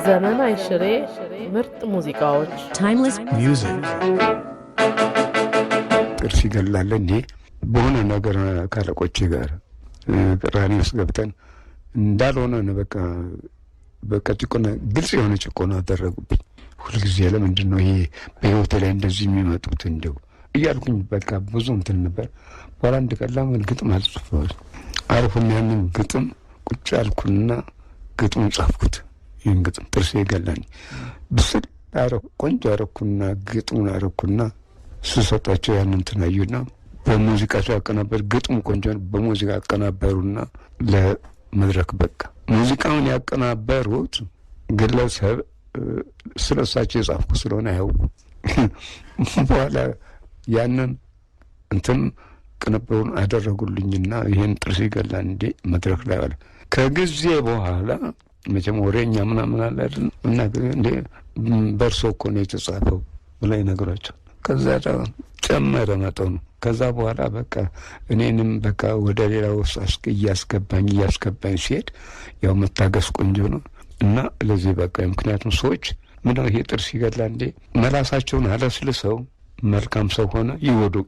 ዘመን አይሽሬ ምርጥ ሙዚቃዎች timeless music ጥርስ ይገላል እንዴ በሆነ ነገር ካለቆቼ ጋር ቅራኔ ውስጥ ገብተን እንዳልሆነ ነው በቃ ጭቆና ግልጽ የሆነ ጭቆና አደረጉብኝ። ሁልጊዜ ለምንድን ነው ይሄ በህይወቴ ላይ እንደዚህ የሚመጡት እንደው እያልኩኝ በቃ ብዙ እንትን ነበር። በኋላ አንድ ቀን ለምን ግጥም አልጽፈው አልኩኝ። ያንን ግጥም ቁጭ አልኩና ግጥም ጻፍኩት። ይሄን ግጥም ጥርስ ይገላል ብስል ቆንጆ አረኩና ግጥሙን አረኩና ስሰጣቸው ያንን ተናዩና በሙዚቃ ያቀናበር ግጥሙ ቆንጆ በሙዚቃ አቀናበሩና ለመድረክ በቃ ሙዚቃውን ያቀናበሩት ግለሰብ ስለሳቸው የጻፍኩ ስለሆነ ያውቁ በኋላ ያንን እንትን ቅንብሩን አደረጉልኝና ይሄን ጥርስ ይገላል እንዴ መድረክ ላይ አለ። ከጊዜ በኋላ መቼም ወሬኛ ምናምን አለ አይደል እና እንዴ በርሶ እኮ ነው የተጻፈው ብላይ ነገራቸው። ከዛ ጨመረ መጠኑ። ከዛ በኋላ በቃ እኔንም በቃ ወደ ሌላው ውስጥ እያስገባኝ ሲሄድ ያው መታገስ ቆንጆ ነው እና ለዚህ በቃ ምክንያቱም ሰዎች ምነው ይሄ ጥርስ ይገላል እንዴ መላሳቸውን አለስልሰው መልካም ሰው ሆነ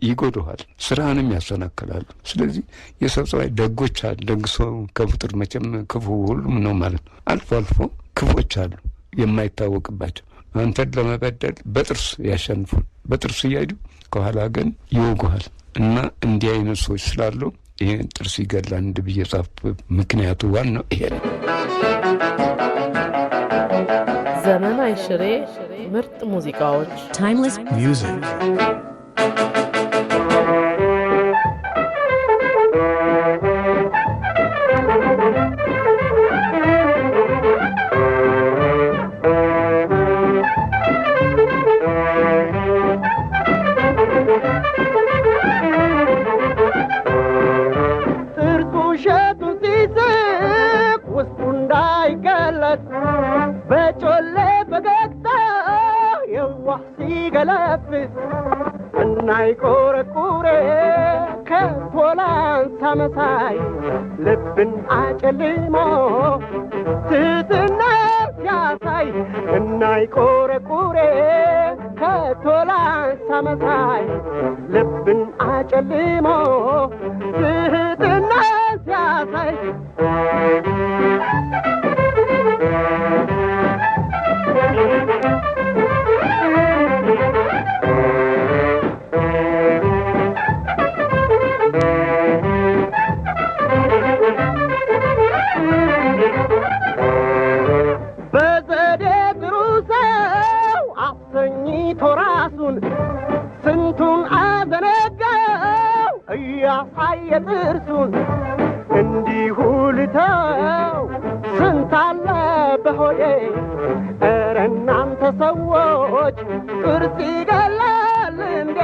ይጎዱሃል፣ ስራንም ያሰናክላሉ። ስለዚህ የሰው ጸባይ ደጎች አሉ። ደግ ሰው ከፍጥር መቼም ክፉ ሁሉም ነው ማለት ነው። አልፎ ክፎች አሉ የማይታወቅባቸው አንተን ለመበደል በጥርስ ያሸንፉ በጥርስ እያዩ ከኋላ ግን ይወጉሃል። እና እንዲህ አይነት ሰዎች ስላሉ ይሄን ጥርስ ይገላል እንደ ብዬ ጻፍኩ። ምክንያቱ ዋናው ይሄ ነው። ዘመን አይሽሬ ምርጥ ሙዚቃዎች timeless music እናይ ቆረቁሬ ከፖላን ሳመሳይ ልብን አጨልሞ ትትና ያሳይ እናይ ቆረቁሬ ከፖላን ሳመሳይ ልብን አጨልሞ ትትና ያሳይ ስንቱን አዘነጋው እያሳየጥርሱን እንዲሁ ልተው ስንታለ በሆዴ ኧረ እናንተ ሰዎች ጥርስ ይገላል እንዴ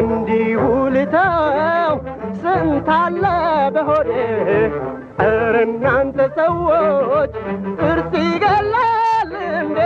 እንዲሁ ልተው ስንታለ በሆዴ ኧረ እናንተ ሰዎች ጥርስ ይገላል እንዴ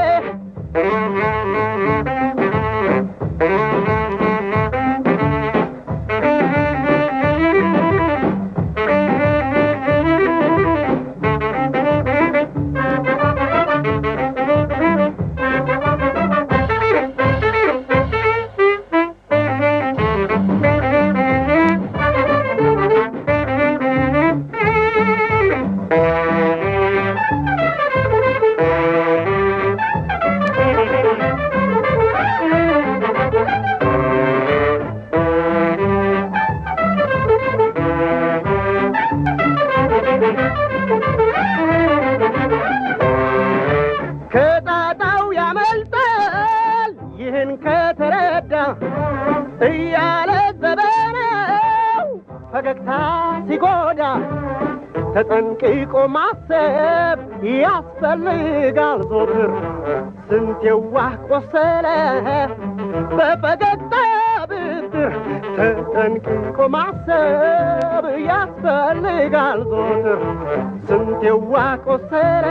ከጣጣው ያመልጣል ይህን ከተረዳ እያለ ዘበነው ፈገግታ ሲጎዳ ተጠንቅቆ ማሰብ ያስፈልጋል ዞትር ስንት የዋህ ቆሰለ በፈገግታ ብትር ተጠንቅቆ ማሰብ ያስፈልጋል ዞትር ስንት የዋህ ቆሰለ